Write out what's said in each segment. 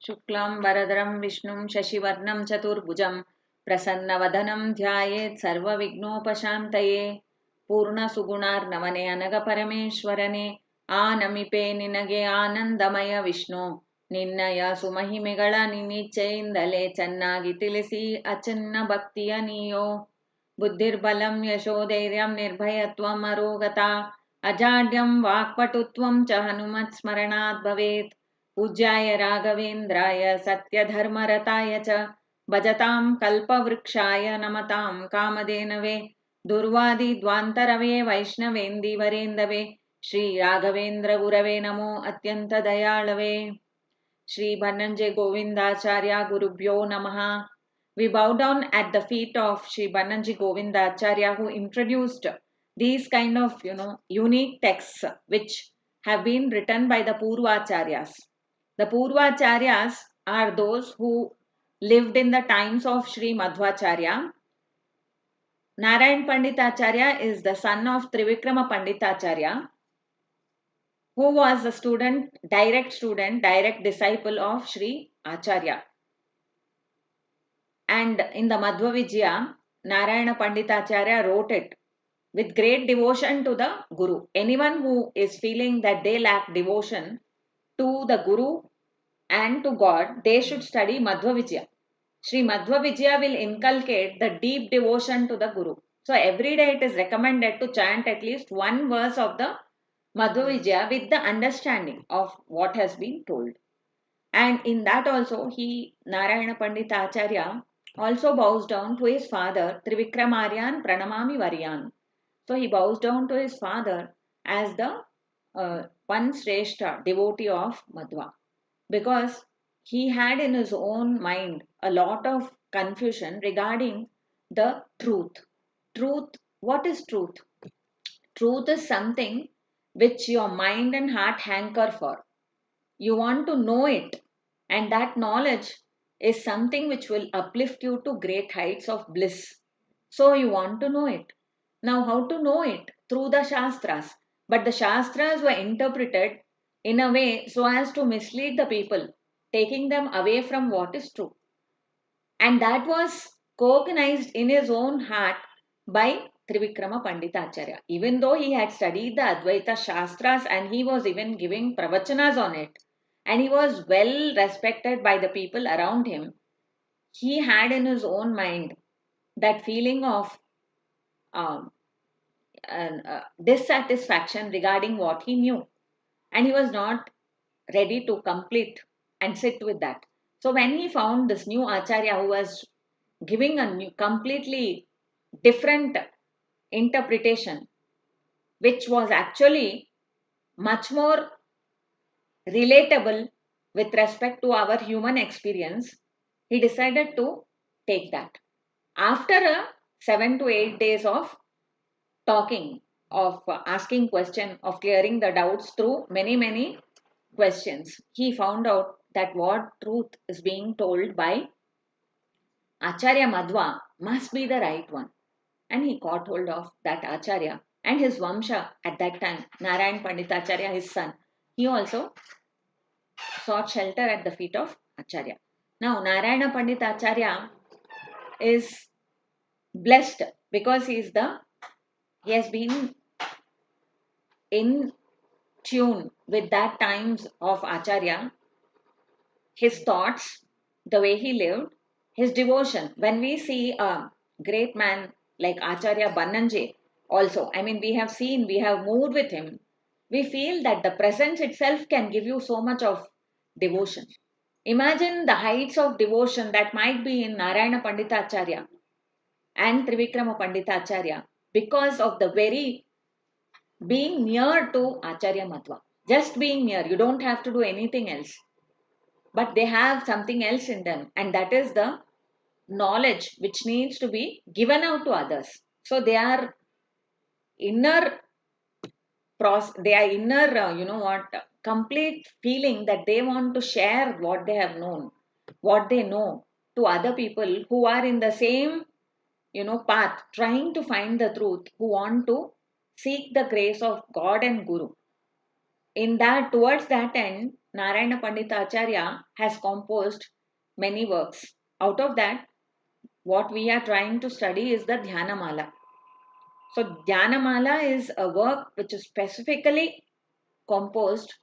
शुक्लां वरदरं विष्णुं शशिवर्णं चतुर्भुजं प्रसन्नवदनं ध्यायेत् सर्वविघ्नोपशान्तये पूर्णसुगुणार्णवने अनघपरमेश्वरने ಆನಮಿಪೆ ನಿನಗೆ ಆನಂದಮಯ ವಿಷ್ಣು ನಿನ್ನಯ ಸುಮಹಿಮೆಗಳ ನಿನ್ನಿಚ್ಛೆಯಿಂದಲೇ ಚೆನ್ನಾಗಿ ತಿಳಿಸಿ ಅಚನ್ನ ಭಕ್ತಿಯ ನೀಯೋ ಬುದ್ಧಿರ್ಬಲಂ ಯಶೋಧೈರ್ಯಂ ನಿರ್ಭಯತ್ವಂ ಅರೋಗತಾ ಅಜಾಡ್ಯಂ ವಾಕ್ಪಟುತ್ವಂ ಚ ಹನುಮತ್ ಸ್ಮರಣಾತ್ ಭವೇತ್ पूज्याय राघवेन्द्राय सत्यधर्मरताय च भजतां कल्पवृक्षाय नमतां कामधेनवे दुर्वादिध्वान्तरवे वैष्णवेन्दीवरेन्दवे श्री राघवेन्द्र गुरवे नमो अत्यंत दयाळवे Shri Bannanjay Govindacharya Gurubhyo Namaha. We bow down at the feet of Sri Bannanjay Govindacharya, who introduced these kind of unique texts which have been written by the Purvacharyas. The Purvacharyas are those who lived in the times of Sri Madhvacharya. Narayan Panditacharya is the son of Trivikrama Panditacharya, who was the direct disciple of Sri Acharya. And in the Madhva Vijaya, Narayana Panditacharya wrote it with great devotion to the Guru. Anyone who is feeling that they lack devotion to the Guru and to God, they should study Madhva Vijaya. Sri Madhva Vijaya will inculcate the deep devotion to the Guru. So every day it is recommended to chant at least one verse of the Madhva Vijaya with the understanding of what has been told. And in that also, Narayana Panditacharya also bows down to his father, Trivikramaryan Pranamami Varyan. So he bows down to his father as the one Shrestha devotee of Madhva, because he had in his own mind a lot of confusion regarding the truth. Truth, what is truth? Truth is something which your mind and heart hanker for. You want to know it, and that knowledge is something which will uplift you to great heights of bliss. So you want to know it. Now, how to know it? Through the Shastras. But the Shastras were interpreted in a way so as to mislead the people, taking them away from what is true. And that was cognized in his own heart by Trivikrama Panditacharya. Even though he had studied the Advaita Shastras and he was even giving pravachanas on it, and he was well respected by the people around him, he had in his own mind that feeling of dissatisfaction regarding what he knew, and he was not ready to complete and sit with that. So when he found this new Acharya who was giving a new, completely different interpretation, which was actually much more relatable with respect to our human experience, he decided to take that. After 7 to 8 days of talking, of asking questions, of clearing the doubts through many questions, he found out that what truth is being told by Acharya Madhva must be the right one. And he caught hold of that Acharya and his Vamsha at that time, Narayan Panditacharya, his son. He also sought shelter at the feet of Acharya. Now, Narayana Panditacharya is blessed because he has been in tune with that times of Acharya, his thoughts, the way he lived, his devotion. When we see a great man like Acharya Bannanjay also, I mean, we have moved with him, we feel that the presence itself can give you so much of devotion. Imagine the heights of devotion that might be in Narayana Panditacharya and Trivikrama Panditacharya because of the very being near to Acharya Madhva. Just being near, you don't have to do anything else. But they have something else in them, and that is the knowledge which needs to be given out to others. So they are inner complete feeling that they want to share what they have known, what they know, to other people who are in the same path, trying to find the truth, who want to seek the grace of God and Guru. In that, towards that end, Narayana Pandita Acharya has composed many works. Out of that, what we are trying to study is the Dhyana Mala. So, Dhyana Mala is a work which is specifically composed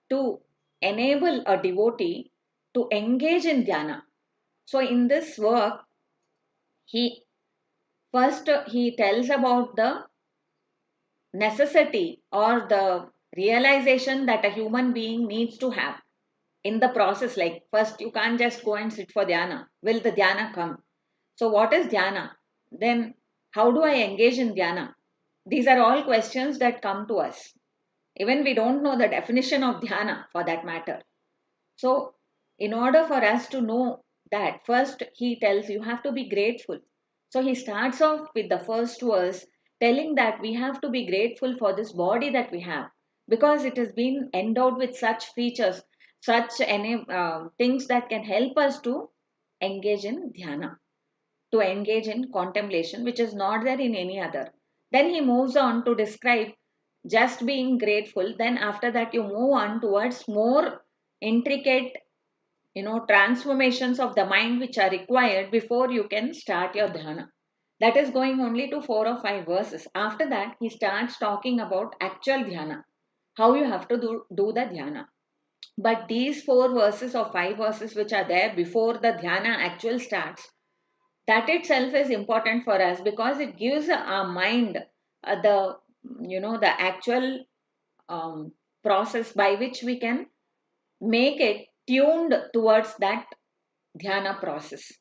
to enable a devotee to engage in dhyana. So, in this work, he first he tells about the necessity or the realization that a human being needs to have in the process. Like, first, you can't just go and sit for dhyana. Will the dhyana come? So, what is dhyana? Then, how do I engage in dhyana? These are all questions that come to us. Even we don't know the definition of dhyana for that matter. So, in order for us to know that, first he tells you have to be grateful. So, he starts off with the first verse telling that we have to be grateful for this body that we have because it has been endowed with such features, such things that can help us to engage in dhyana, to engage in contemplation, which is not there in any other. Then he moves on to describe just being grateful. Then, after that, you move on towards more intricate transformations of the mind which are required before you can start your dhyana. That is going only to 4 or 5 verses. After that, he starts talking about actual dhyana, how you have to do the dhyana. But these 4 verses or 5 verses which are there before the dhyana actual starts, that itself is important for us because it gives our mind the actual process by which we can make it tuned towards that dhyana process.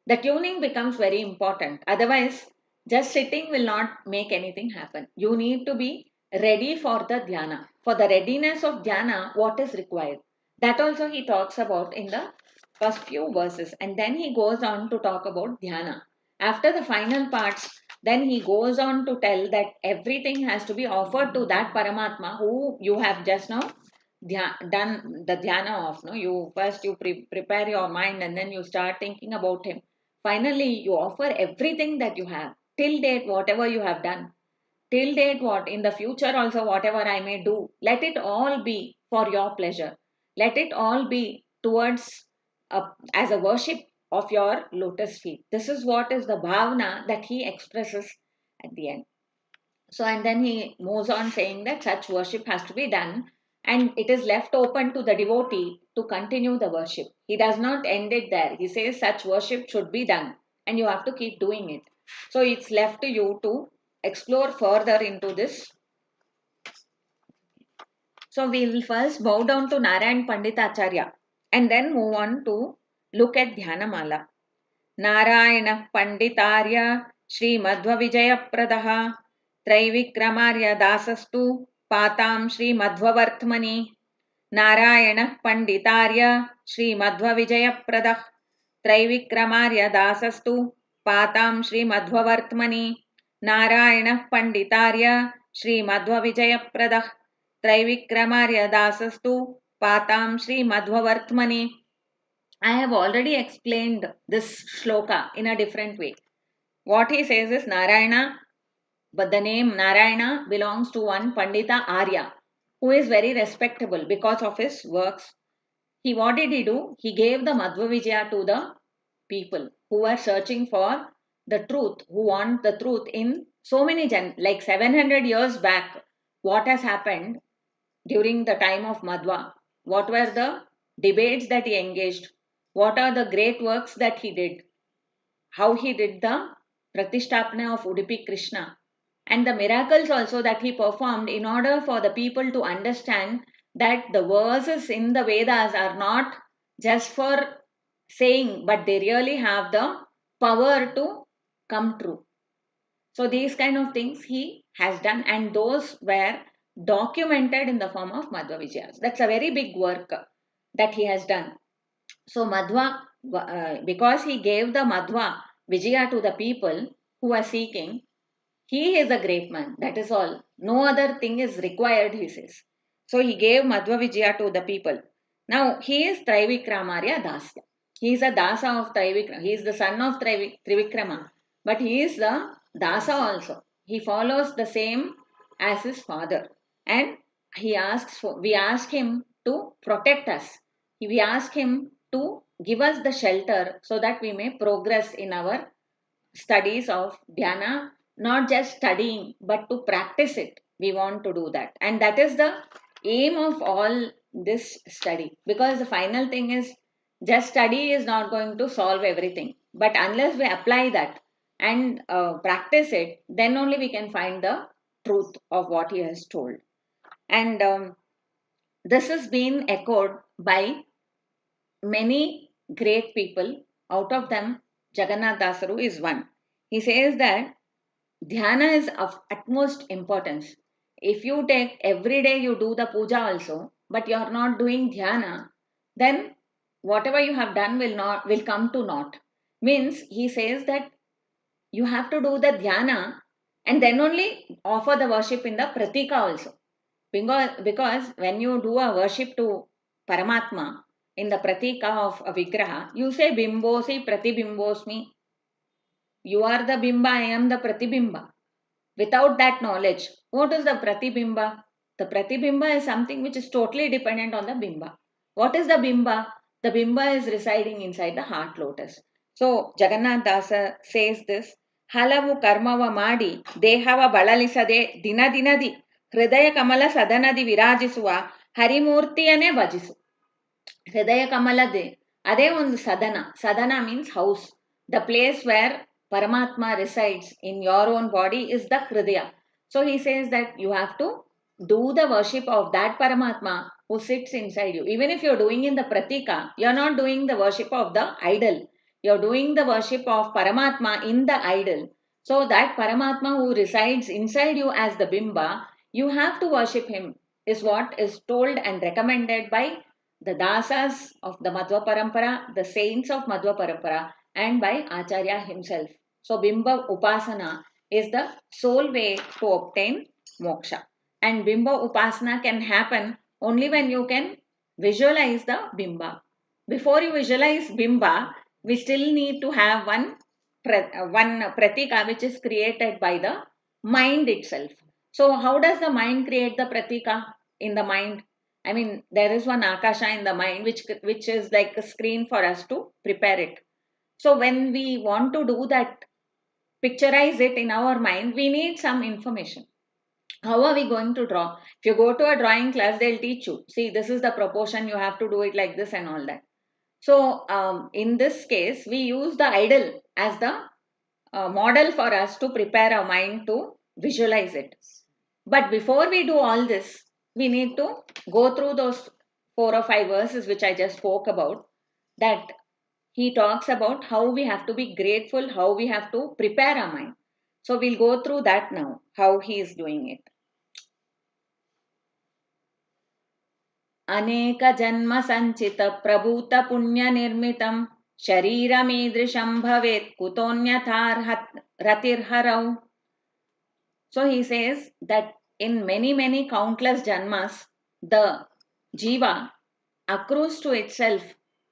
The tuning becomes very important. Otherwise, just sitting will not make anything happen. You need to be ready for the dhyana. For the readiness of dhyana, what is required? That also he talks about in the first few verses. And then he goes on to talk about dhyana. After the final parts, then he goes on to tell that everything has to be offered to that Paramatma who you have just now done the dhyana of. No, you first you prepare your mind and then you start thinking about him. Finally, you offer everything that you have till date, whatever you have done till date, what in the future also, whatever I may do, let it all be for your pleasure. Let it all be towards as a worship of your lotus feet. This is what is the bhavana that he expresses at the end. So, and then he moves on saying that such worship has to be done and it is left open to the devotee to continue the worship. He does not end it there. He says such worship should be done and you have to keep doing it. So, it's left to you to explore further into this. So, we will first bow down to Narayan Panditacharya and then move on to look at Dhyana Mala. Narayana Panditarya Sri Madhva Vijayapradaha Traivikramarya Dasastu Patam Sri Madhvavartmani. Narayana Panditarya Sri Madhva Vijayapradah Traivikramarya Dasastu Patam Sri Madhvavartmani. Narayana Panditarya Sri Madhva Vijayapradah Traivikramarya Dasastu Patam Sri Madhvavartmani. I have already explained this shloka in a different way. What he says is Narayana, but the name Narayana belongs to one Pandita Arya, who is very respectable because of his works. What did he do? He gave the Madhva Vijaya to the people who were searching for the truth, who want the truth in so many like 700 years back. What has happened during the time of Madhva? What were the debates that he engaged? What are the great works that he did? How he did the Pratishtapana of Udupi Krishna and the miracles also that he performed in order for the people to understand that the verses in the Vedas are not just for saying, but they really have the power to come true. So these kind of things he has done and those were documented in the form of Madhva Vijayas. That's a very big work that he has done. So Madhva, because he gave the Madhva Vijaya to the people who are seeking, he is a great man. That is all. No other thing is required, he says. So he gave Madhva Vijaya to the people. Now he is Trivikramarya Dasya. He is a Dasa of Trivikrama. He is the son of Trivikrama. But he is the Dasa also. He follows the same as his father. And we asked him to protect us. We ask him to give us the shelter so that we may progress in our studies of dhyana, not just studying but to practice it. We want to do that, and that is the aim of all this study, because the final thing is just study is not going to solve everything, but unless we apply that and practice it, then only we can find the truth of what he has told. And this has been echoed by many great people. Out of them, Jagannath Dasaru is one. He says that dhyana is of utmost importance. If you take every day you do the puja also, but you are not doing dhyana, then whatever you have done will come to naught. Means he says that you have to do the dhyana and then only offer the worship in the pratika also. Because when you do a worship to Paramatma in the pratika of a vigraha, you say bimbosi pratibimbosmi. You are the bimba, I am the pratibimba. Without that knowledge, what is the pratibimba? The pratibimba is something which is totally dependent on the bimba. What is the bimba? The bimba is residing inside the heart lotus. So Jagannath Dasa says this: Halavu karmava madi, dehava balalisade dinadi, hridaya kamala sadanadi virajisuva, harimurtiyane bhajisu. ಹೃದಯ ಕಮಲದೆ ಅದೇ ಒಂದು ಸದನ. Sadhana means house. The place where Paramatma resides in your own body is the hridaya. So he says that you have to do the worship of that Paramatma who sits inside you. Even if you're doing in the pratika, you're not doing the worship of the idol. You're doing the worship of Paramatma in the idol. So that Paramatma who resides inside you as the bimba, you have to worship him, is what is told and recommended by the dasas of the Madhva Parampara, the saints of Madhva Parampara, and by Acharya himself. So Bimba Upasana is the sole way to obtain moksha. And Bimba Upasana can happen only when you can visualize the Bimba. Before you visualize Bimba, we still need to have one pratika which is created by the mind itself. So how does the mind create the pratika in the mind? I mean, there is one akasha in the mind which is like a screen for us to prepare it. So when we want to do that, picturize it in our mind, we need some information. How are we going to draw? If you go to a drawing class, they'll teach you. See, this is the proportion, you have to do it like this and all that. So in this case, we use the idol as the model for us to prepare our mind to visualize it. But before we do all this, we need to go through those 4 or 5 verses which I just spoke about, that he talks about how we have to be grateful, how we have to prepare our mind. So we'll go through that now, how he is doing it. अनेक जन्म संचित प्रभूत पुण्य निर्मितं शरीरमीदृशं भवेत् कुतोऽन्यथा रतिर्हरौ. So he says that in many countless janmas, the jiva accrues to itself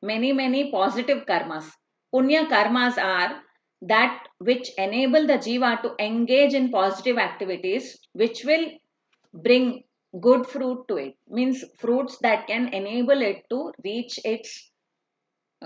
many positive karmas. Punya karmas are that which enable the jiva to engage in positive activities which will bring good fruit to it. Means fruits that can enable it to reach its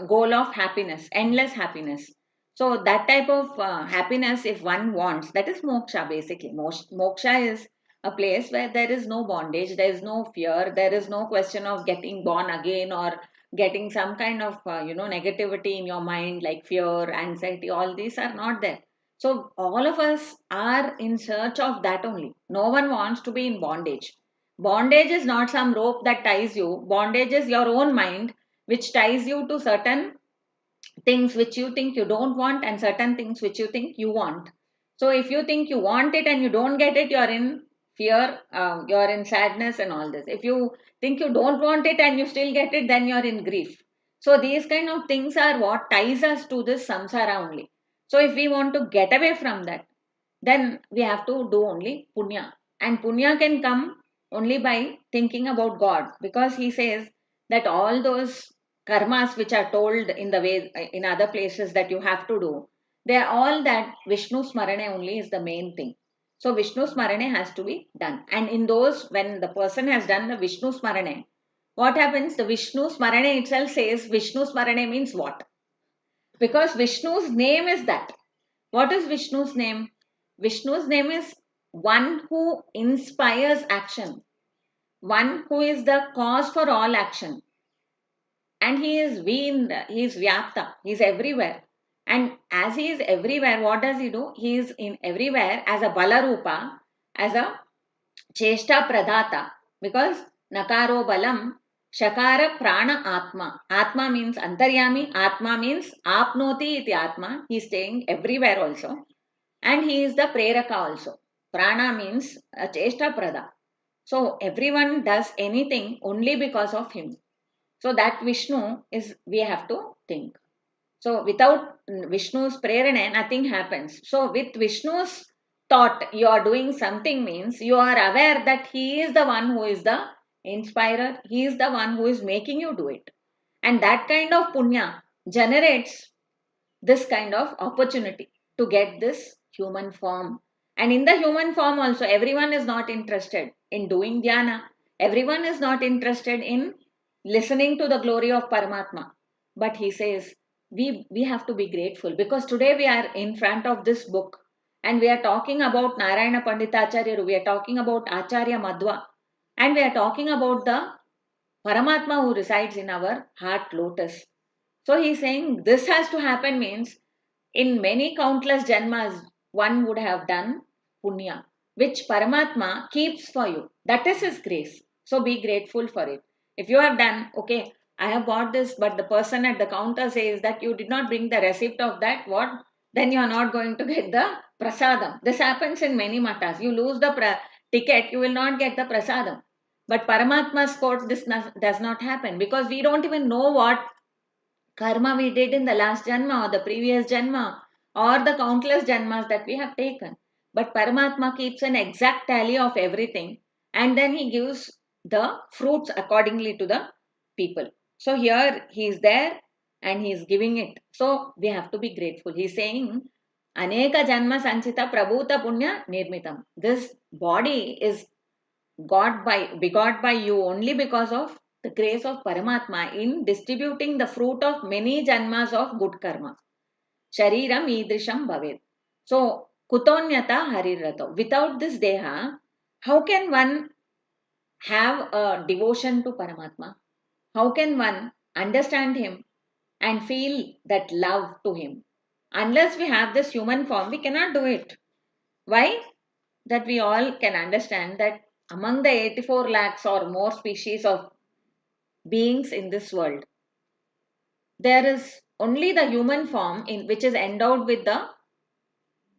goal of happiness, endless happiness. So that type of happiness, if one wants, that is moksha basically. Moksha is a place where there is no bondage, there is no fear, there is no question of getting born again or getting some kind of negativity in your mind like fear, anxiety. All these are not there. So all of us are in search of that only. No one wants to be in bondage. Bondage is not some rope that ties you. Bondage is your own mind which ties you to certain things which you think you don't want and certain things which you think you want. So if you think you want it and you don't get it, you're in fear, you're in sadness and all this. If you think you don't want it and you still get it, then you're in grief. So these kind of things are what ties us to this samsara only. So if we want to get away from that, then we have to do only punya. And punya can come only by thinking about God, because he says that all those karmas which are told in the way in other places that you have to do, they are all that Vishnu Smarane only is the main thing. So Vishnu Smarane has to be done. And in those, when the person has done the Vishnu Smarane, what happens? The Vishnu Smarane itself says Vishnu Smarane means what? Because Vishnu's name is that. What is Vishnu's name? Vishnu's name is one who inspires action, one who is the cause for all action. And he is he is Vyapta, he is everywhere. And as he is everywhere, what does he do? He is in everywhere as a Balarupa, as a Cheshta Pradhata. Because Nakaro Balam, Shakara Prana Atma. Atma means Antaryami, Atma means Apnoti iti Atma. He is staying everywhere also. And he is the Preraka also. Prana means Cheshta Prada. So everyone does anything only because of him. So that Vishnu is, we have to think. So without Vishnu's prerana, nothing happens. So with Vishnu's thought, you are doing something means you are aware that he is the one who is the inspirer. He is the one who is making you do it. And that kind of punya generates this kind of opportunity to get this human form. And in the human form also, everyone is not interested in doing dhyana. Everyone is not interested in listening to the glory of Paramatma. But he says, we have to be grateful because today we are in front of this book and we are talking about Narayana Panditacharya, we are talking about Acharya Madhva, and we are talking about the Paramatma who resides in our heart lotus. So he's saying this has to happen means in many countless janmas one would have done punya, which Paramatma keeps for you. That is his grace. So be grateful for it. If you have done, okay, I have bought this, but the person at the counter says that you did not bring the receipt of that, what? Then you are not going to get the prasadam. This happens in many matas. You lose the ticket, you will not get the prasadam. But Paramatma's court, this does not happen because we don't even know what karma we did in the last janma or the previous janma or the countless janmas that we have taken. But Paramatma keeps an exact tally of everything and then he gives the fruits accordingly to the people. So here he is there and he is giving it. So we have to be grateful. He is saying, Aneka janma sanchita prabhuta punya nirmitam. This body is begot by you only because of the grace of Paramatma in distributing the fruit of many janmas of good karma. Shariram idrisham bhaved. So, kutonyata harirato. Without this deha, how can one have a devotion to Paramatma? How can one understand him and feel that love to him? Unless we have this human form, we cannot do it. Why? That we all can understand that among the 84 lakhs or more species of beings in this world, there is only the human form in which is endowed with the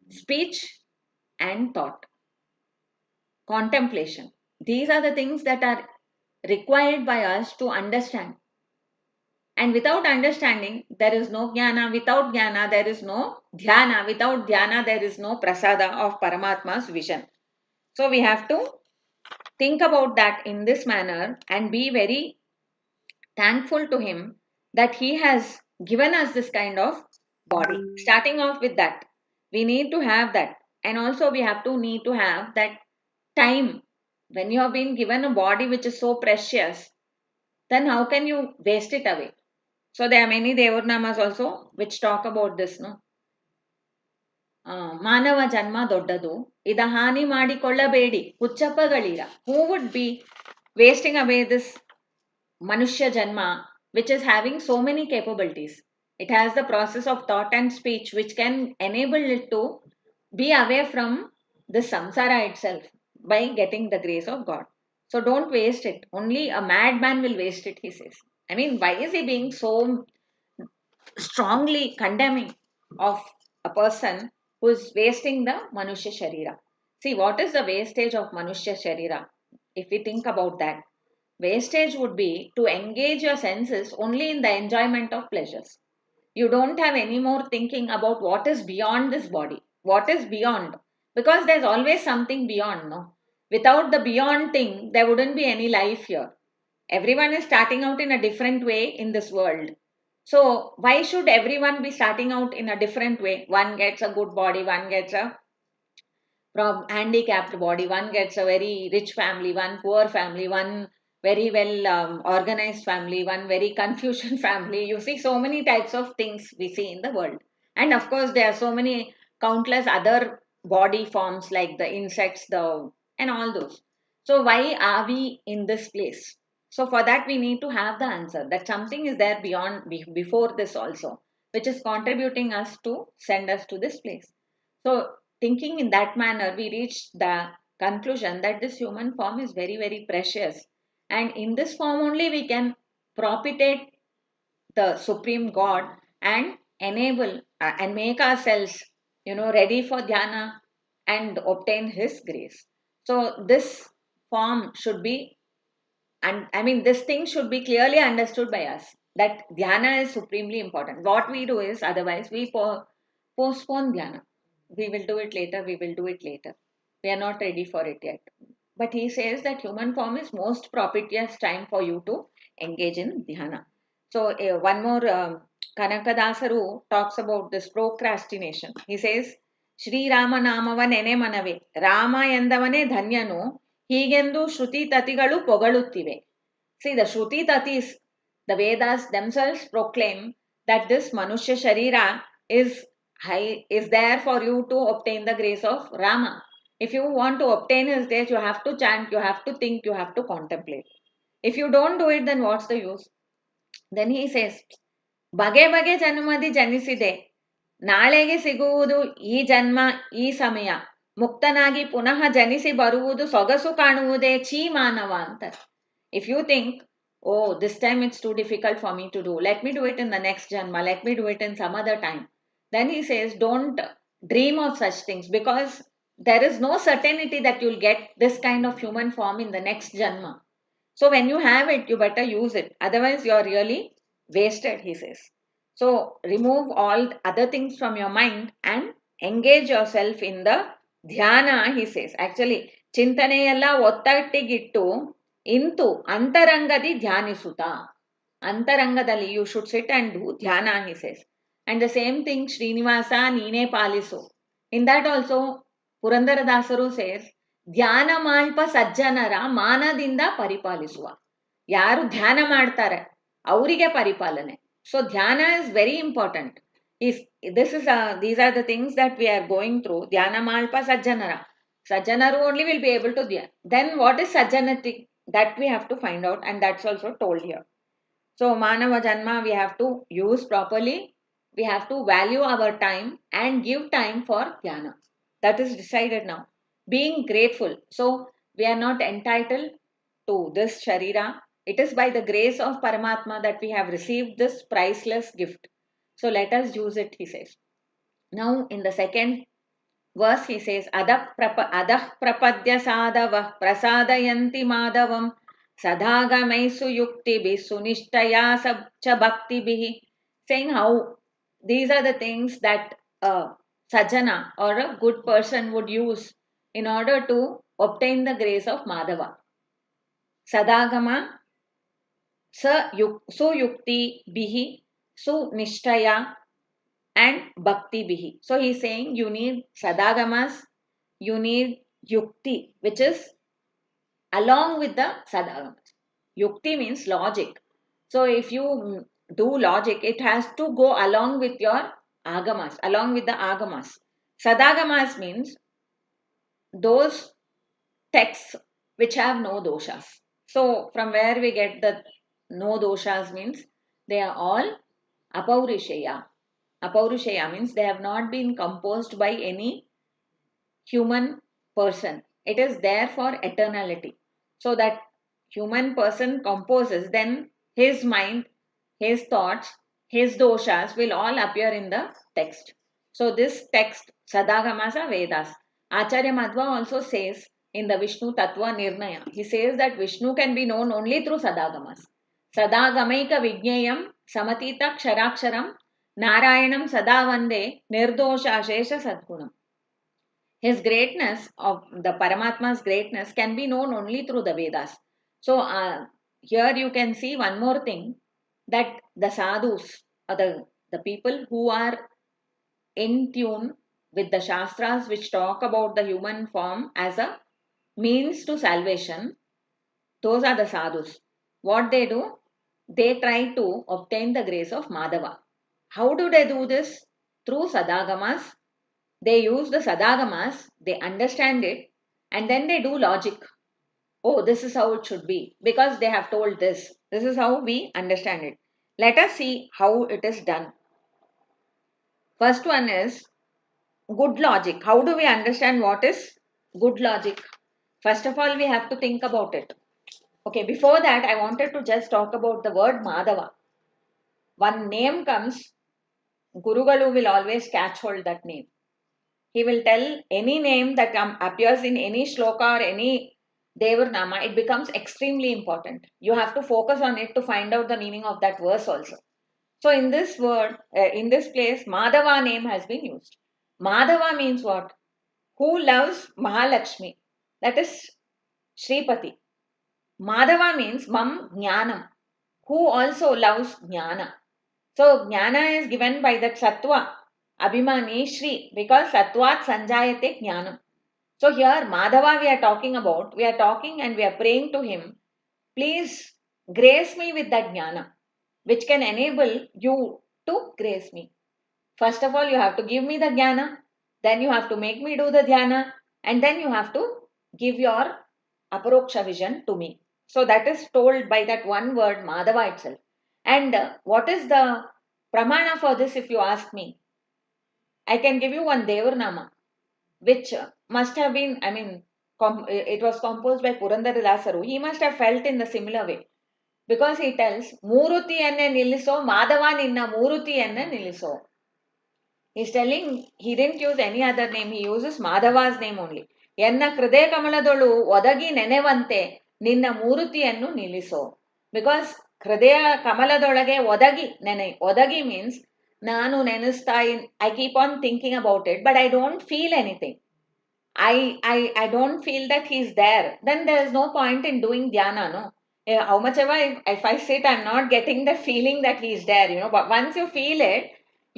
speech and thought, contemplation. These are the things that are required by us to understand. And without understanding, there is no jnana. Without jnana, there is no dhyana. Without dhyana, there is no prasada of Paramatma's vision. So we have to think about that in this manner and be very thankful to him that he has given us this kind of body. Starting off with that, we need to have that. And also we have to need to have that time. When you have been given a body which is so precious, then how can you waste it away? So there are many Devarnamas also which talk about this, no? ಮಾನವ ಜನ್ಮ ದೊಡ್ಡದು ಇದ ಹಾನಿ ಮಾಡಿಕೊಳ್ಳಬೇಡಿ ಹುಚ್ಚಪ್ಪಗಳಿರ. Who would be wasting away this Manushya Janma, which is having so many capabilities? It has the process of thought and speech which can enable it to be away from the samsara itself by getting the grace of God. So don't waste it. Only a madman will waste it, he says. I mean, why is he being so strongly condemning of a person who is wasting the Manushya Sharira? See, what is the wastage of Manushya Sharira? If we think about that, wastage would be to engage your senses only in the enjoyment of pleasures. You don't have any more thinking about what is beyond this body. What is beyond? Because there's always something beyond, no? Without the beyond thing, there wouldn't be any life here. Everyone is starting out in a different way in this world. So, why should everyone be starting out in a different way? One gets a good body, one gets a handicapped body, one gets a very rich family, one poor family, one very well organized family, one very confusion family. You see so many types of things we see in the world. And of course, there are so many countless other body forms like the insects, the and all those. So why are we in this place? So for that, we need to have the answer that something is there beyond before this also, which is contributing us to send us to this place. So thinking in that manner, we reach the conclusion that this human form is very, very precious, and in this form only we can propitiate the supreme god and enable and make ourselves ready for dhyana and obtain his grace. So this form should be, and I mean this thing should be clearly understood by us, that dhyana is supremely important. What we do is, otherwise we postpone dhyana. We will do it later, we will do it later. We are not ready for it yet. But he says that human form is most propitious time for you to engage in dhyana. So one more Kanakadasaru talks about this procrastination. He says, Shri Rama ನಾಮವ ನೆನೆ ಮನವೇ ರಾಮ ಎಂದವನೇ ಧನ್ಯನು ಹೀಗೆಂದು ಶ್ರುತಿ ತತಿಗಳು ಪೊಗಳುತ್ತಿವೆ. See, the Shruti Tatis, the Vedas themselves proclaim that this Manushya Sharira is is there for you to obtain the grace of Rama. If you want to obtain his grace, you have to chant, you have to think, you have to contemplate. If you don't do it, then what's the use? Then he says, ಬಗೆ ಬಗೆ ಜನ್ಮದಿ ಜನಿಸಿದೆ ನಾಳೆಗೆ ಸಿಗುವುದು ಈ ಜನ್ಮ ಈ ಸಮಯ ಮುಕ್ತನಾಗಿ ಪುನಃ ಜನಿಸಿ ಬರುವುದು ಸೊಗಸು ಕಾಣುವುದೇ ಛೀ ಮಾನವ ಅಂತಾರೆ. If you think, oh, this time it's too difficult for me to do, let me do it in the next janma, let me do it in some other time, then he says, don't dream of such things, because there is no certainty that you'll get this kind of human form in the next janma. So when you have it, you better use it. Otherwise, you're really wasted, he says. So remove all other things from your mind and engage yourself in the dhyana, he says. Actually, ಚಿಂತನೆಯೆಲ್ಲ ಒತ್ತಟ್ಟಿಗಿಟ್ಟು Inthu ಅಂತರಂಗದಿ ಧ್ಯಾನಿಸುತ್ತ. Antarangadali, you should sit and do dhyana, he says. And the same thing, Srinivasa, Nine Palisu. In that also, Purandaradasaru says, ಧ್ಯಾನ ಮಾಲ್ಪ ಸಜ್ಜನರ ಮಾನದಿಂದ ಪರಿಪಾಲಿಸುವ. ಯಾರು ಧ್ಯಾನ ಮಾಡ್ತಾರೆ ಅವರಿಗೆ ಪರಿಪಾಲನೆ. So ಧ್ಯಾನ is very important. These are the things that we are going through. ಧ್ಯಾನ ಮಾಲ್ಪ ಸಜ್ಜನರ. Sajjanaru only will be able to dhyana. Then what is sajjanati? That we have to find out, and that's also told here. So Manava Janma we have to use properly. We have to value our time and give time for dhyana. That is decided now. Being grateful. So we are not entitled to this Sharira. It is by the grace of Paramatma that we have received this priceless gift. So let us use it, he says. Now in the second verse he says, Adah prapadya sadava prasadayanti madhavam sadhagamaisu yuktibi sunishtaya cha bhaktibihi. Saying how these are the things that a sajjana or a good person would use in order to obtain the grace of Madhava. Sadagama suyukti bihi sunishtaya and bhakti bihi. So he is saying you need sadagamas, you need yukti, which is along with the sadagamas. Yukti means logic. So if you do logic, it has to go along with your agamas, along with the agamas. Sadagamas means those texts which have no doshas. So from where we get the no doshas means they are all apaurisheya. Apaurisheya means they have not been composed by any human person. It is there for eternality. So that human person composes, then his mind, his thoughts, his doshas will all appear in the text. So this text, Sadagamasa Vedas. Acharya Madhva also says in the Vishnu Tattva Nirnaya, he says that Vishnu can be known only through Sadagamas. Sadagamaika Vijnayam Samatita Ksaraksharam Narayanam Sadavande Nirdosha Shesha Sadgunam. His greatness, of the Paramatma's greatness, can be known only through the Vedas. So here you can see one more thing, that the sadhus, or the people who are in tune with the Shastras which talk about the human form as a means to salvation, Those are the sadhus. What they do? They try to obtain the grace of Madhava. How do they do this? Through sadagamas. They use the sadagamas, they understand it, and then they do logic. Oh, this is how it should be because they have told this. This is how we understand it. Let us see how it is done. First one is good logic. How do we understand what is good logic? First of all, we have to think about it. Okay, before that, I wanted to just talk about the word Madhava. One name comes, Gurugalu will always catch hold that name. He will tell any name that appears in any shloka or any Devarnama, it becomes extremely important. You have to focus on it to find out the meaning of that verse also. So in this word, in this place, Madhava name has been used. Madhava means what? Who loves Mahalakshmi? That is Shripati. Madhava means Mam Jnanam, who also loves Jnana. So Jnana is given by that Sattva, Abhimani Shri, because Sattvat Sanjayate Jnanam. So here Madhava we are talking about, we are talking and we are praying to him, please grace me with that Jnana, which can enable you to grace me. First of all, you have to give me the Jnana, then you have to make me do the Dhyana, and then you have to give your Aparoksha vision to me. So that is told by that one word Madhava itself. And what is the pramana for this if you ask me? I can give you one Devarnama, which must have been, it was composed by Purandarasaru. He must have felt in the similar way. Because he tells, Murutiyenne niliso, Madhava ninna Murutiyenne niliso. He's telling he didn't use any other name, he uses Madhava's name only. ಎನ್ನ ಹೃದಯ ಕಮಲದೊಳು ಒದಗಿ ನೆನೆವಂತೆ ನಿನ್ನ ಮೂರುತಿಯನ್ನು ನಿಲ್ಲಿಸೋ. Because ಹೃದಯ ಕಮಲದೊಳಗೆ ಒದಗಿ ಒದಗಿ means ನಾನು ನೆನೆಸ್ತಾ I keep on thinking about it but I don't feel anything. I don't feel that he's there, then there is no point in doing dhyana, no. How much ever if I sit, I'm not getting the feeling that he's there, but once you feel it,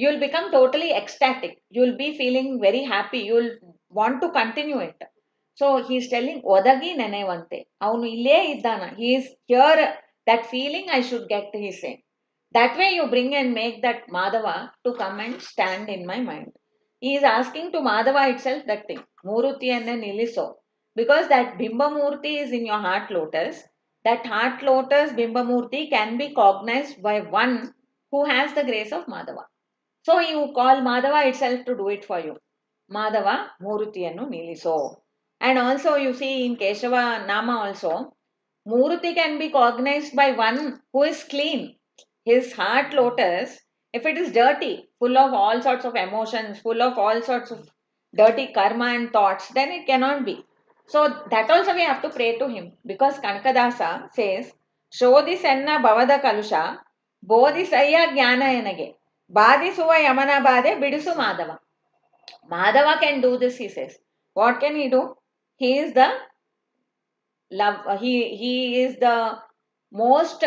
you'll become totally ecstatic, you'll be feeling very happy, you'll want to continue it. So he's telling odagi nenevante, avanu ille iddana, he is here, that feeling I should get, he's saying. That way you bring and make that Madhava to come and stand in my mind. He is asking to Madhava itself that thing, Murutiyanne niliso, because that Bimba Murti is in your heart lotus. That heart lotus Bimba Murti can be cognized by one who has the grace of Madhava. So you call Madhava itself to do it for you. Madhava Murutiyannu niliso. And also you see in Keshava Nama also, Murti can be cognized by one who is clean. His heart lotus, if it is dirty, full of all sorts of emotions, full of all sorts of dirty karma and thoughts, then it cannot be. So that also we have to pray to him, because Kanakadasa says, Shodhi Senna Bhavada Kalusha, Bodhi Saya Jnana Enage, Badi Suva Yamana Bade, Bidusu Madhava. Madhava can do this, he says. What can he do? He is the love, he is the most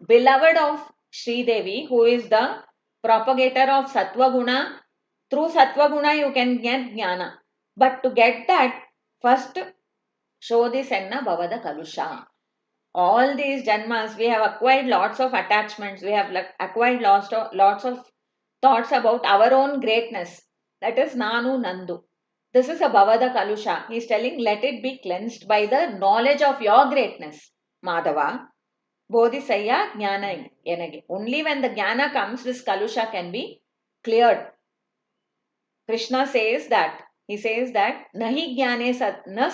beloved of Sri Devi, who is the propagator of Sattva Guna. Through Sattva Guna you can get Jnana. But to get that, first show this Enna Bhavada Kalusha. All these Janmas, we have acquired lots of attachments, we have acquired lots of thoughts about our own greatness. That is Nanu Nandu. This is a Bhavada Kalusha. He is telling, let it be cleansed by the knowledge of your greatness. Madhava, Bodhisaya Jnana Yenage. Only when the Jnana comes, this Kalusha can be cleared. Krishna says that, he says that, Nahi Jnane na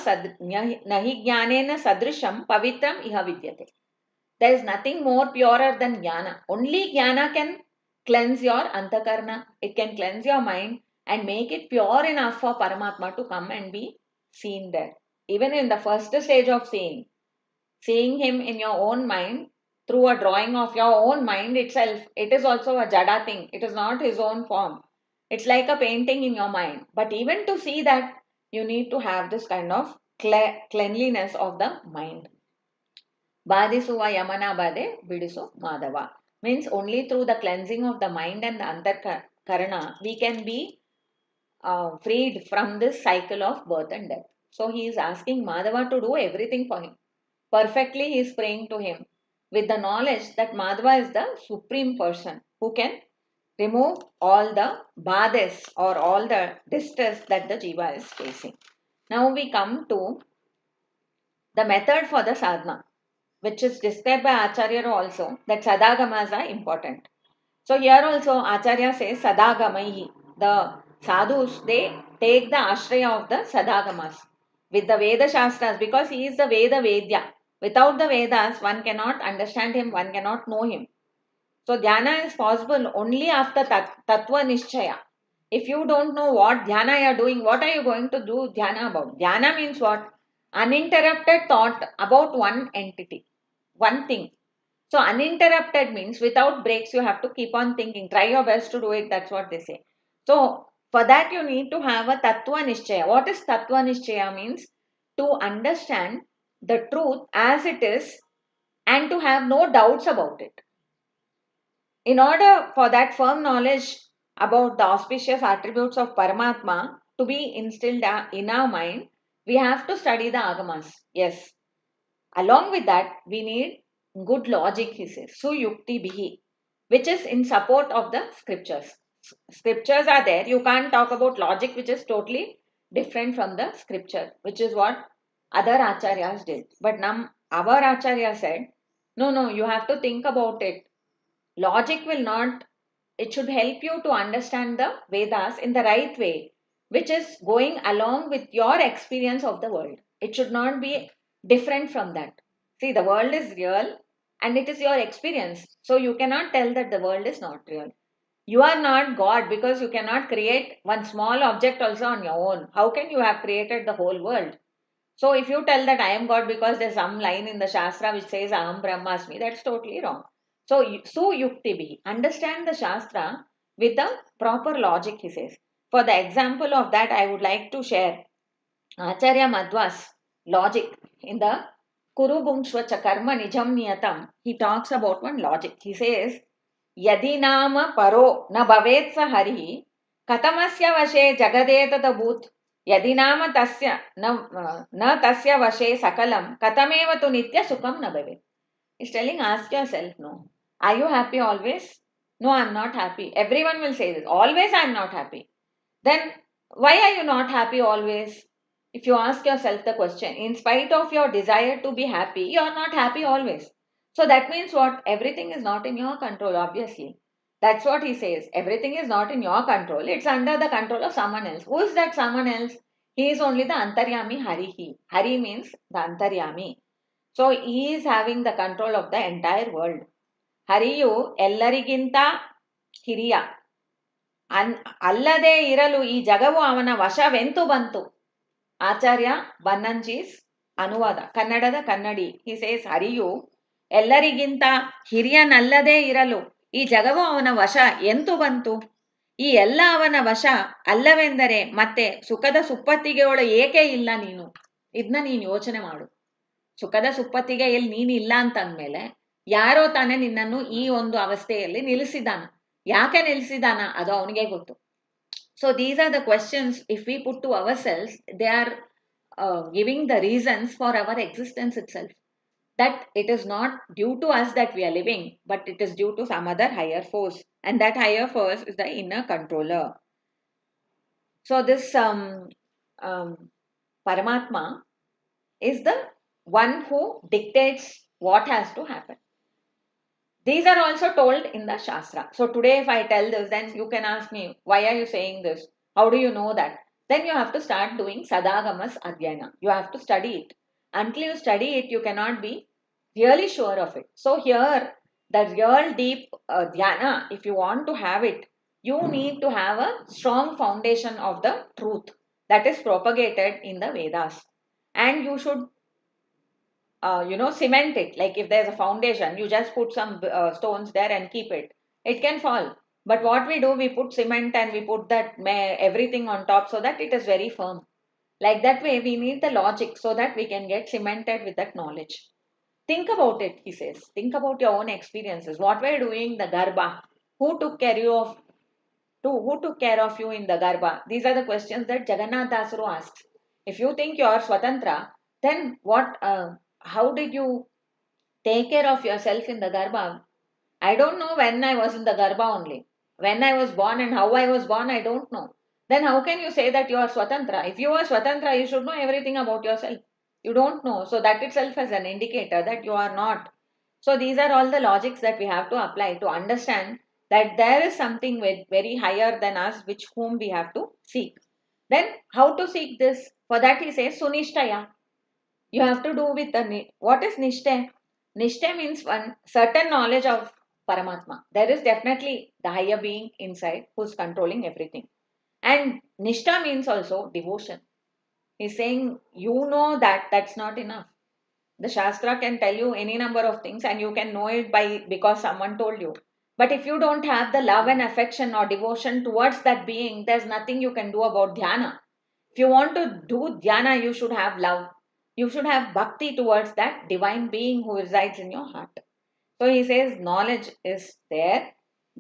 sadrisham pavitram iha vidyate. There is nothing more purer than Jnana. Only Jnana can cleanse your antakarna. It can cleanse your mind and make it pure enough for Paramatma to come and be seen there. Even in the first stage of seeing him in your own mind, through a drawing of your own mind itself, it is also a jada thing. It is not his own form. It's like a painting in your mind. But even to see that, you need to have this kind of cleanliness of the mind. Badisuva Yamana Bade Bidiso Madhava. Means only through the cleansing of the mind and the antarkarana we can be freed from this cycle of birth and death. So he is asking Madhava to do everything for him. perfectly he is praying to him with the knowledge that Madhava is the supreme person who can remove all the badhas or all the distress that the jiva is facing. Now we come to the method for the sadhana, which is described by Acharya also, that sadagamas are important. So here also Acharya says Sadagamai. The sadhus, they take the ashraya of the Sadagamas with the Veda Shastras because he is the Veda Vedya. Without the Vedas, one cannot understand him, one cannot know him. So dhyana is possible only after Tattva Nishchaya. If you don't know what dhyana you are doing, what are you going to do dhyana about? Dhyana means what? Uninterrupted thought about one entity, one thing. So uninterrupted means without breaks, you have to keep on thinking. Try your best to do it. That's what they say. So for that, you need to have a tattva nishchaya. What is tattva nishchaya means? To understand the truth as it is and to have no doubts about it. In order for that firm knowledge about the auspicious attributes of Paramatma to be instilled in our mind, we have to study the agamas. Yes. Along with that, we need good logic, he says, suyukti bihi, which is in support of the scriptures. Scriptures are there. You can't talk about logic, which is totally different from the scripture, which is what other acharyas did. But our acharya said, no, no, you have to think about it. Logic will not, it should help you to understand the Vedas in the right way, which is going along with your experience of the world. It should not be different from that. See, the world is real and it is your experience. So you cannot tell that the world is not real. You are not God because you cannot create one small object also on your own. How can you have created the whole world? So if you tell that I am God because there's some line in the Shastra which says Aham Brahmasmi, that's totally wrong. So yukti bhi. Understand the Shastra with the proper logic, he says. For the example of that, I would like to share Acharya Madhva's logic in the Kuru Bhungshva Karma Nijam Niyatam. He talks about one logic. He says, Yadi nama paro na bhavetsa hari katamasya vashe jagadetada bhut यदि नाम तस्य न तस्य वशे सकलम कथमेव तु नित्य सुखम न भवेत्. Is telling, ask yourself, no, are you happy always? No, I am not happy. Everyone will say this, always I am not happy. Then why are you not happy always? If you ask yourself the question, in spite of your desire to be happy, you are not happy always. So that means what? Everything is not in your control, obviously. That's what he says. Everything is not in your control. It's under the control of someone else. Who is that someone else? He is only the Antaryami Harihi. Hari means the Antaryami. So he is having the control of the entire world. Hariyu ellariginta hiriya. ಅಲ್ಲದೆ ಇರಲು ಈ ಜಗವು ಅವನ ವಶವೆಂತು ಬಂತು. ಆಚಾರ್ಯ ಬನ್ನಂಜೀಸ್ ಅನುವಾದ, ಕನ್ನಡದ ಕನ್ನಡಿ. He says ಹರಿಯು ಎಲ್ಲರಿಗಿಂತ ಹಿರಿಯನಲ್ಲದೆ ಇರಲು ಈ ಜಗವು ಅವನ ವಶ ಎಂತು ಬಂತು. ಈ ಎಲ್ಲ ಅವನ ವಶ ಅಲ್ಲವೆಂದರೆ ಮತ್ತೆ ಸುಖದ ಸುಪ್ಪತ್ತಿಗೆಯೊಳ ಏಕೆ ಇಲ್ಲ ನೀನು. ಇದನ್ನ ನೀನು ಯೋಚನೆ ಮಾಡು. ಸುಖದ ಸುಪ್ಪತ್ತಿಗೆ ಎಲ್ಲಿ ನೀನಿಲ್ಲ ಅಂತಂದ್ಮೇಲೆ ಯಾರೋ ತಾನೇ ನಿನ್ನನ್ನು ಈ ಒಂದು ಅವಸ್ಥೆಯಲ್ಲಿ ನಿಲ್ಲಿಸಿದಾನ. ಯಾಕೆ ನಿಲ್ಲಿಸಿದಾನ ಅದು ಅವನಿಗೆ ಗೊತ್ತು. So these are the questions if we put to ourselves, they are giving the reasons for our existence itself. That it is not due to us that we are living, but it is due to some other higher force. And that higher force is the inner controller. So this Paramatma is the one who dictates what has to happen. These are also told in the Shastra. So today if I tell this, then you can ask me, why are you saying this? How do you know that? Then you have to start doing Sadagamas Adhyana. You have to study it. Until you study it, you cannot be really sure of it. So here, the real deep Dhyana, if you want to have it, you need to have a strong foundation of the truth that is propagated in the Vedas. And you should cement it. Like if there's a foundation, you just put some stones there and keep it. It can fall. But what we do, we put cement and we put that everything on top so that it is very firm. Like that way, we need the logic so that we can get cemented with that knowledge. Think about it, he says. Think about your own experiences. What were you doing the Garbha? Who took care of you in the Garbha? These are the questions that Jagannath Dasaru asks. If you think you are Swatantra, then what? how did you take care of yourself in the Garbha? I don't know when I was in the Garbha only. When I was born and how I was born, I don't know. Then how can you say that you are Swatantra? If you are Swatantra, you should know everything about yourself. You don't know. So that itself is an indicator that you are not. So these are all the logics that we have to apply to understand that there is something with very higher than us which whom we have to seek. Then how to seek this? For that he says Sunishtaya. You have to do with the what is Nishtay? Nishtay means one certain knowledge of Paramatma. There is definitely the higher being inside who's controlling everything. And Nishtha means also devotion. He's saying you know that that's not enough. The Shastra can tell you any number of things and you can know it by because someone told you. But if you don't have the love and affection or devotion towards that being, there's nothing you can do about dhyana. If you want to do dhyana, you should have love. You should have bhakti towards that divine being who resides in your heart. So he says knowledge is there,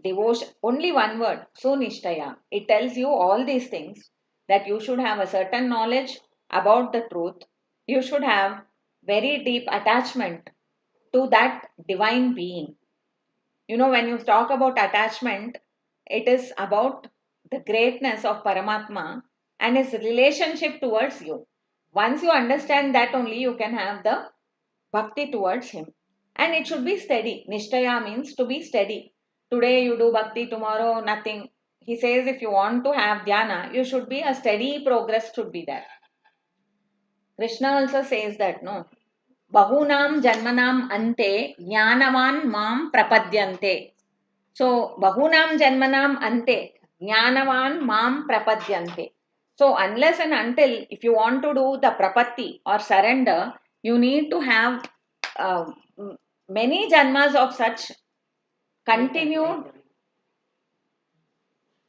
devotion, only one word, sunishtaya. It tells you all these things that you should have a certain knowledge about the truth. You should have very deep attachment to that divine being. You know, when you talk about attachment, it is about the greatness of Paramatma and his relationship towards you. Once you understand that, only you can have the bhakti towards him. And it should be steady. Nishtaya means to be steady. Today you do bhakti, tomorrow nothing. He says if you want to have dhyana, you should be a steady progress should be there. Krishna also says that no. Bahunam janmanam ante jnanavan mam prapadyante. So, bahunam janmanam ante, jnanavan mam prapadyante. So, unless and until if you want to do the prapatti or surrender, you need to have uh, many janmas of such continued.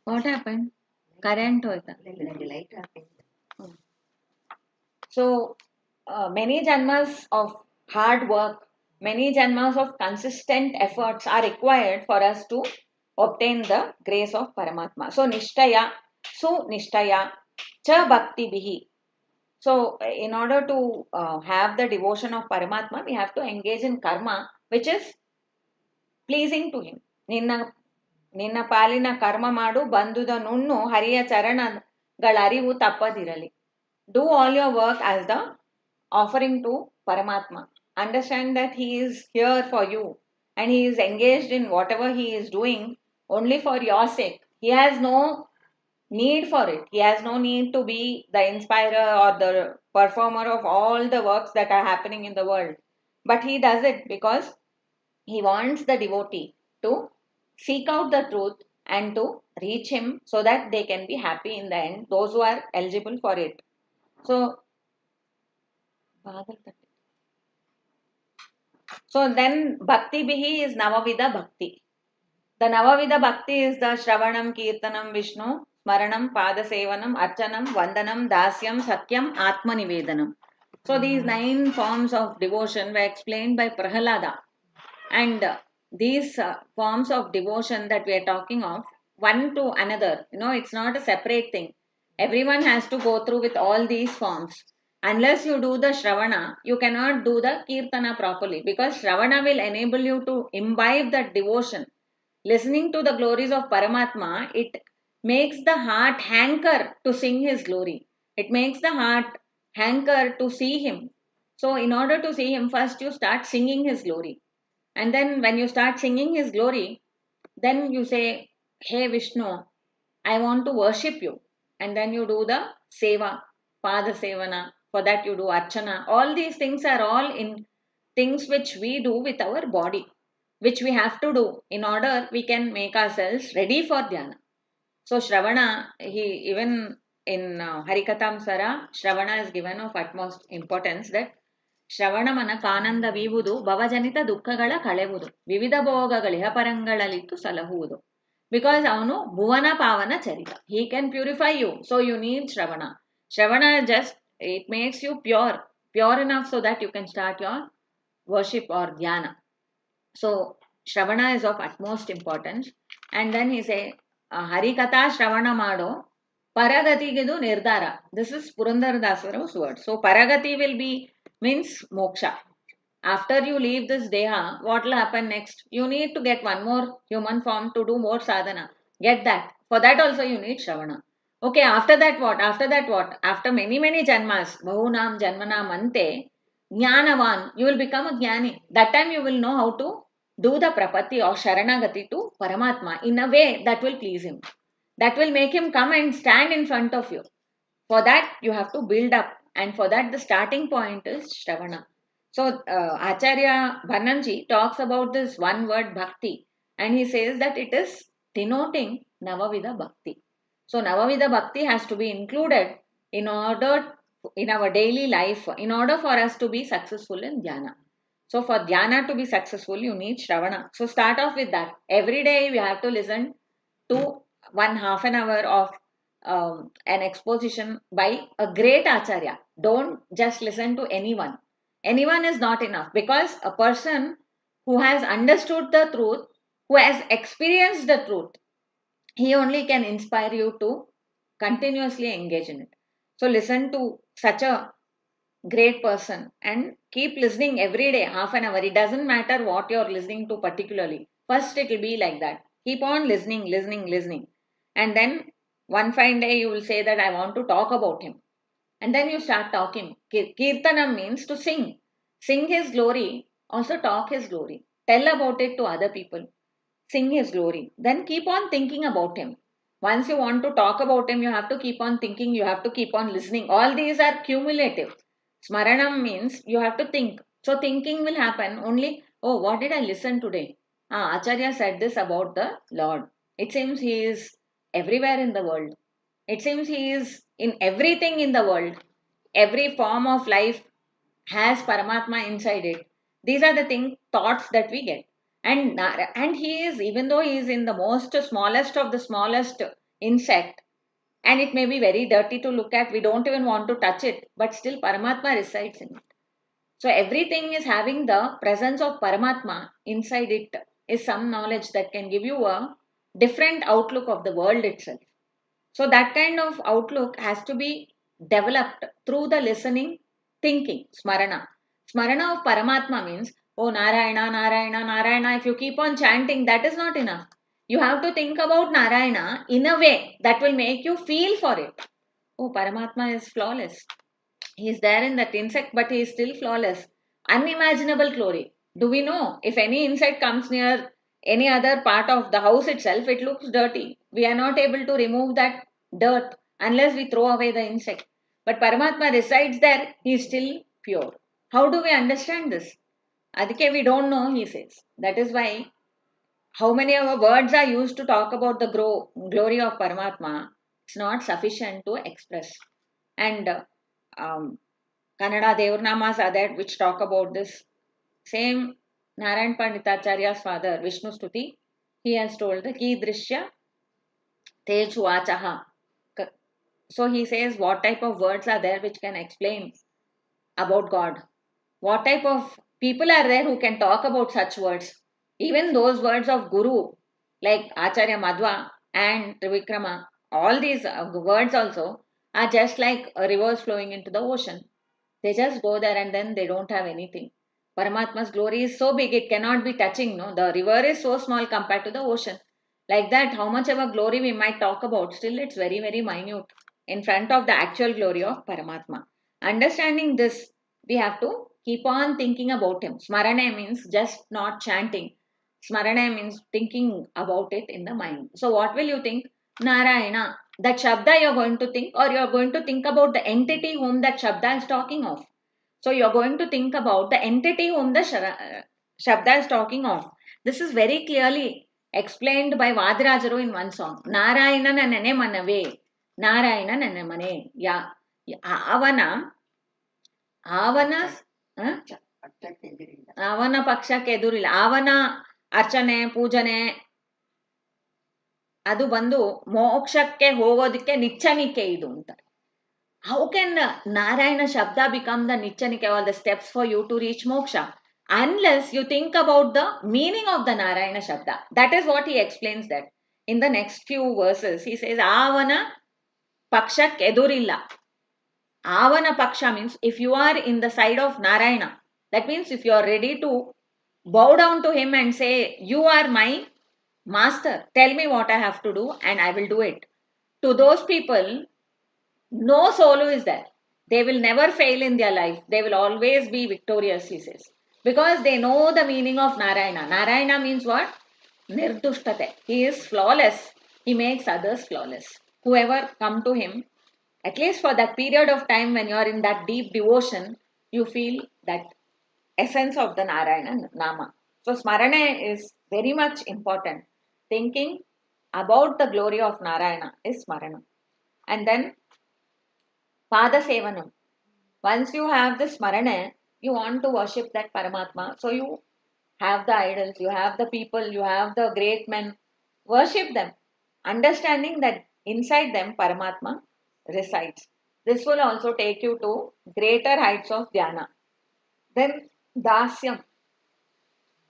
What happened? Current hoita. So, many janmas of hard work, many janmas of consistent efforts are required for us to obtain the grace of Paramatma. So, Nishtaya, Nishtaya, Cha Bhakti Bihi. So, in order to have the devotion of Paramatma, we have to engage in karma, which is pleasing to him. ನಿನ್ನ ಪಾಲಿನ ಕರ್ಮ ಮಾಡು ಬಂದುದ ನುಣ್ಣು ಹರಿಯ ಚರಣಗಳರಿವು ತಪ್ಪದಿರಲಿ. Do all your work as the offering to Paramatma. Understand that he is here for you and he is engaged in whatever he is doing only for your sake. He has no need for it. He has no need to be the inspirer or the performer of all the works that are happening in the world. But he does it because he wants the devotee to seek out the truth and to reach him so that they can be happy in the end, those who are eligible for it. So, then Bhakti Bihi is Navavida Bhakti. The Navavida Bhakti is the Shravanam, Kirtanam, Vishnu, Smaranam, Padasevanam, Archanam, Vandanam, Dasyam, Sakyam, Atmanivedanam. So these 9 forms of devotion were explained by Prahalada. And these forms of devotion that we are talking of, one to another, it's not a separate thing. Everyone has to go through with all these forms. Unless you do the Shravana, you cannot do the Kirtana properly because Shravana will enable you to imbibe that devotion. Listening to the glories of Paramatma, it makes the heart hanker to sing his glory. It makes the heart hanker to see him. So, in order to see him, first you start singing his glory. And then when you start singing his glory, then you say, Hey Vishnu, I want to worship you. And then you do the seva, pada sevana. For that you do archana. All these things are all in things which we do with our body, which we have to do in order we can make ourselves ready for dhyana. So Shravana, he even in Harikatamsara, Shravana is given of utmost importance that ಶ್ರವಣ ಮನಕಾನಂದವೀವುದು ಭವಜನಿತ ದುಃಖಗಳ ಕಳೆವುದು ವಿವಿಧ ಭೋಗಗಳಿಹ ಪರಂಗಳಲ್ಲಿತ್ತು ಸಲಹುವುದು. Because ಅವನು ಭುವನ ಪಾವನ ಚರಿತ. He can purify you. So you need Shravana. Shravana just, it makes you pure enough so that you can start your worship or dhyana. So Shravana is of utmost importance. And then he say, harikatha ಶ್ರವಣ ಮಾಡೋ ಪರಗತಿಗಿದು ನಿರ್ಧಾರ. This is Purandaradas's word. So paragati will be means moksha. After you leave this deha, what will happen next? You need to get one more human form to do more sadhana. Get that. For that also you need Shravana. Okay, after that what? After that what? After many, many janmas, Bahunam Janmanam Ante, Jnanavan, you will become a Jnani. That time you will know how to do the prapatti or Sharanagati to Paramatma in a way that will please him. That will make him come and stand in front of you. For that, you have to build up, and for that, the starting point is Shravana. So, Acharya Bhananji talks about this one word bhakti, and he says that it is denoting Navavida Bhakti. So, Navavida Bhakti has to be included in order in our daily life, in order for us to be successful in dhyana. So, for dhyana to be successful, you need Shravana. So, start off with that. Every day, we have to listen to 1/2 an hour of an exposition by a great acharya. Don't just listen to anyone. Anyone is not enough, because a person who has understood the truth, who has experienced the truth, he only can inspire you to continuously engage in it. So listen to such a great person and keep listening every day, 1/2 an hour. It doesn't matter what you're listening to particularly. First, it will be like that. Keep on listening, listening, listening. And then one fine day, you will say that I want to talk about him. And then you start talking. Kirtanam means to sing. Sing his glory, also talk his glory. Tell about it to other people. Sing his glory. Then keep on thinking about him. Once you want to talk about him, you have to keep on thinking, you have to keep on listening. All these are cumulative. Smaranam means you have to think. So thinking will happen only, oh, what did I listen today? Ah, Acharya said this about the Lord. It seems he is everywhere in the world. It seems he is in everything in the world. Every form of life has Paramatma inside it. These are the thoughts that we get. And he is, even though he is in the most smallest of the smallest insect, and it may be very dirty to look at, we don't even want to touch it, but still Paramatma resides in it. So everything is having the presence of Paramatma inside it, is some knowledge that can give you a different outlook of the world itself. So that kind of outlook has to be developed through the listening, thinking, smarana. Smarana of Paramatma means, oh Narayana, Narayana, Narayana. If you keep on chanting, that is not enough. You have to think about Narayana in a way that will make you feel for it. Oh, Paramatma is flawless. He is there in that insect, but he is still flawless. Unimaginable glory. Do we know if any insect comes near any other part of the house itself, it looks dirty. We are not able to remove that dirt unless we throw away the insect. But Paramatma resides there, he is still pure. How do we understand this? Adike, we don't know, he says. That is why how many of our words are used to talk about the glory of Paramatma, it's not sufficient to express. And um, Kannada Devarnamas are there which talk about this. Same Narayan Panditacharya's father, Vishnu Stuti, he has told the Kidrishya Teju Achaha. So he says what type of words are there which can explain about God. What type of people are there who can talk about such words? Even those words of Guru, like Acharya Madhva and Trivikrama, all these words also are just like rivers flowing into the ocean. They just go there and then they don't have anything. Paramatma's glory is so big it cannot be touching. No, the river is so small compared to the ocean. Like that, how much ever glory we might talk about, still it's very, very minute in front of the actual glory of Paramatma. Understanding this, we have to keep on thinking about him. Smarana means just not chanting. Smarana means thinking about it in the mind. So what will you think? Narayana. That Shabda you're going to think, or you're going to think about the entity whom that Shabda is talking of. So you're going to think about the entity whom the Shabda is talking of. This is very clearly explained by Vadirajaru in one song. Narayana nanane manave. Narayana nanamane. Yeah. Avana. Avana. Huh? ಅವನ ಪಕ್ಷಕ್ಕೆ ಎದುರಿಲ್ಲ ಅವನ ಅರ್ಚನೆ ಪೂಜನೆ ಅದು ಬಂದು ಮೋಕ್ಷಕ್ಕೆ ಹೋಗೋದಕ್ಕೆ ನಿಚ್ಚಣಿಕೆ ಇದು ಅಂತ. How can Narayana Shabda become the Nichanike, all the steps for you to reach moksha? Unless you think about the meaning of the Narayana Shabda. That is what he explains that. In the next few verses, he says, Avana Pakshak Edurilla. Avana Paksha means if you are in the side of Narayana, That means if you are ready to bow down to him and say, you are my master, tell me what I have to do and I will do it. To those people, no solo is there. They will never fail in their life. They will always be victorious, he says. Because they know the meaning of Narayana. Narayana means what? Nirdustate. He is flawless. He makes others flawless. Whoever come to him, at least for that period of time when you are in that deep devotion, you feel that essence of the Narayana Nama. So Smarana is very much important. Thinking about the glory of Narayana is Smarana. And then Pada Sevanam. Once you have this Smarana, you want to worship that Paramatma. So you have the idols, you have the people, you have the great men. Worship them. Understanding that inside them Paramatma resides. This will also take you to greater heights of Dhyana. Then Dasyam.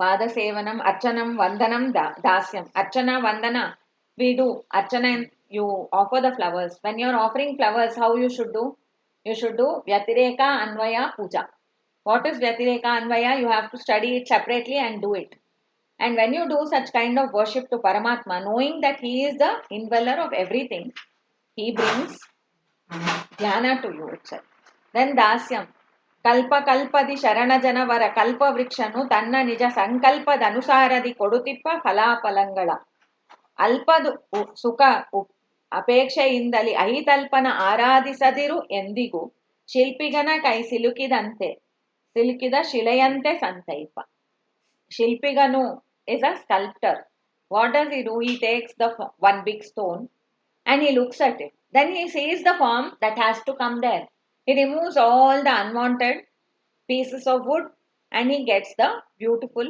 Pada Sevanam, Archanam, Vandanam, Dasyam. Archana, Vandana. We do Archana and you offer the flowers. When you are offering flowers, how you should do? You should do Vyatireka Anvaya Puja. What is Vyatireka Anvaya? You have to study it separately and do it. And when you do such kind of worship to Paramatma, knowing that He is the indweller of everything, He brings Dhyana to you itself. Then Dasyam. Kalpa kalpadi Sharana Janavara Kalpa Vrikshanu Tanna Nija Sankalpad Anusaradi Kodutippa Phalapalangala. ಅಲ್ಪದು ಸುಖ ಅಪೇಕ್ಷೆಯಿಂದಲಿ ಅಹಿತಲ್ಪನ ಆರಾಧಿಸದಿರು ಎಂದಿಗೂ ಶಿಲ್ಪಿಗನ ಕೈ ಸಿಲುಕಿದ ಶಿಲೆಯಂತೆ ಸಂತೈಪ. Shilpiganu is a sculptor. What does he do? He takes the one big stone and he looks at it. Then he sees the form that has to come there. He removes all the unwanted pieces of wood and he gets the beautiful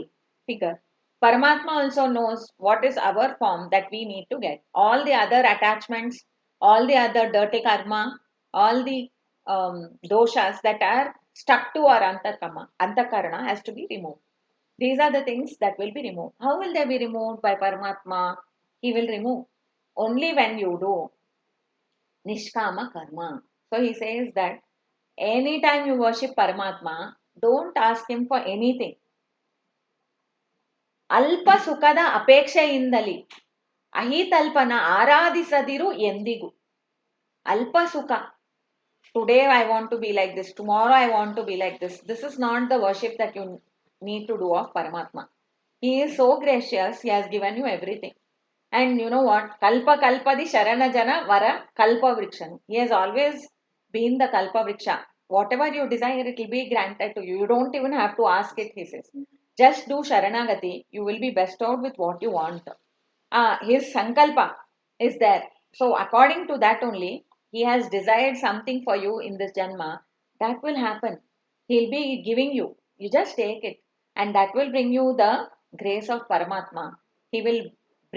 figure. Paramatma also knows what is our form that we need to get. All the other attachments, all the other dirty karma, all the doshas that are stuck to our antakarana has to be removed. These are the things that will be removed. How will they be removed by Paramatma? He will remove only when you do Nishkama karma. So he says that anytime you worship Paramatma, don't ask him for anything. ಅಲ್ಪ ಸುಖದ ಅಪೇಕ್ಷೆಯಿಂದಲಿ ಅಹಿತಲ್ಪನ ಆರಾಧಿಸದಿರು ಎಂದಿಗೂ. ಅಲ್ಪ ಸುಖ. Today I want to be like this. Tomorrow I want to be like this. This is not the worship that you need to do of Paramatma. He is so gracious. He has given you everything. And you know what? Kalpa kalpadi Sharana Jana Vara Kalpa Vrikshanu. He has always been the Kalpa Vriksha. Whatever you desire, it will be granted to you. You don't even have to ask it, he says. Just do Sharanagati. You will be bestowed with what you want. His Sankalpa is there. So according to that only, he has desired something for you in this Janma. That will happen. He'll be giving you. You just take it. And that will bring you the grace of Paramatma. He will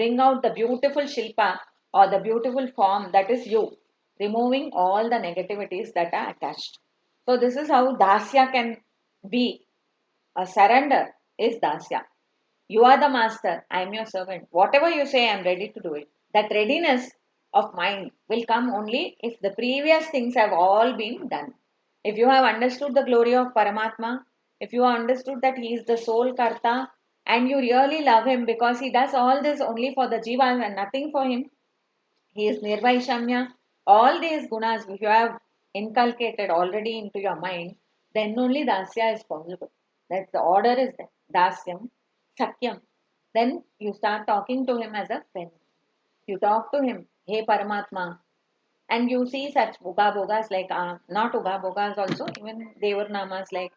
bring out the beautiful Shilpa or the beautiful form that is you. Removing all the negativities that are attached. So this is how Dasya can be. A surrender is Dasya. You are the master, I am your servant. Whatever you say, I am ready to do it. That readiness of mind will come only if the previous things have all been done. If you have understood the glory of Paramatma, if you have understood that he is the sole Karta and you really love him because he does all this only for the Jivas and nothing for him, he is Nirvaishamya. All these gunas, if you have inculcated already into your mind, then only Dasya is possible. That the order is there. Dasyam, Sakyam. Then you start talking to him as a friend. You talk to him, hey Paramatma. And you see such Uga Bogas like, not Uga Bogas also, even Devar Namas like,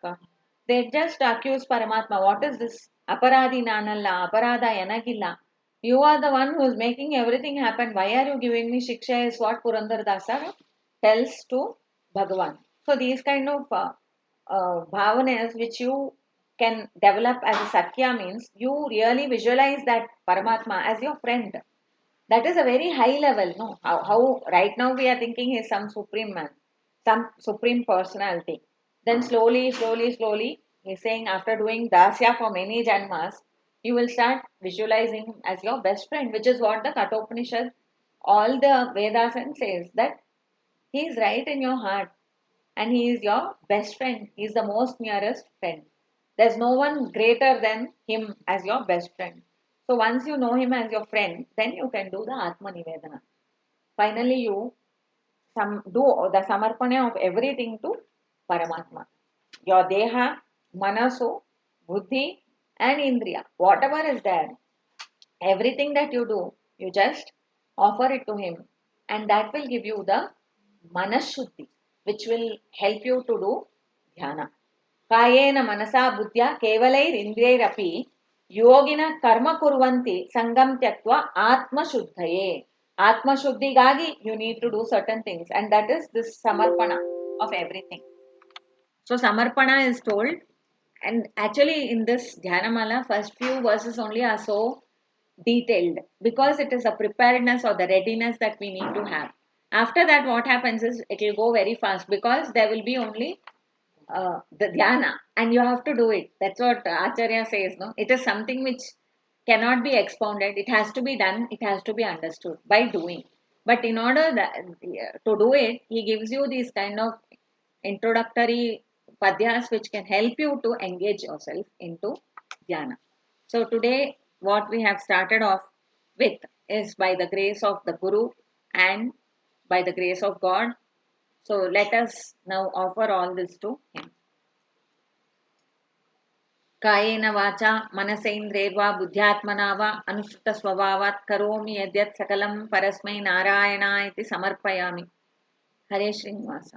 they just accuse Paramatma. What is this? Aparadi Nanalla, Aparada Yanagilla. You are the one who is making everything happen. Why are you giving me Shiksha? Is what Purandar Dasa tells to Bhagavan. So these kind of bhavanas which you can develop as a Sakya means you really visualize that Paramatma as your friend. That is a very high level, no? How right now we are thinking he is some supreme man, some supreme personality. Then slowly, he's saying after doing Dasya for many Janmas, you will start visualizing him as your best friend, which is what the Kathopanishad, all the Vedas and says that he is right in your heart and he is your best friend. He is the most nearest friend. There's no one greater than him as your best friend. So once you know him as your friend, then you can do the Atma Nivedana. Finally, you do the samarpana of everything to Paramatma. Your Deha, Manaso, Buddhi, and Indriya, whatever is there, everything that you do, you just offer it to him, and that will give you the Manashuddhi, which will help you to do Dhyana. Kayena manasa buddhya kevalairindrairapi yogina karma kurvanti sangam tyaktva atma shuddhaye. Atma shuddhigagi you need to do certain things, and that is this samarpana of everything. So samarpana is told, and actually in this Dhyanamala, first few verses only are so detailed because it is a preparedness or the readiness that we need to have. After that, what happens is it will go very fast because there will be only the dhyana and you have to do it. That's what Acharya says. No, it is something which cannot be expounded. It has to be done. It has to be understood by doing. But in order that, to do it, he gives you these kind of introductory padyas which can help you to engage yourself into dhyana. So today, what we have started off with is by the grace of the Guru and by the grace of God. So let us now offer all this to him. कायेन वाचा मनसेन्द्रियैर्वा बुद्ध्यात्मना वा अनुसृतस्वभावात् करोमि यद्यत् सकलं परस्मै नारायणाय इति समर्पयामि. हरे श्रीनिवास.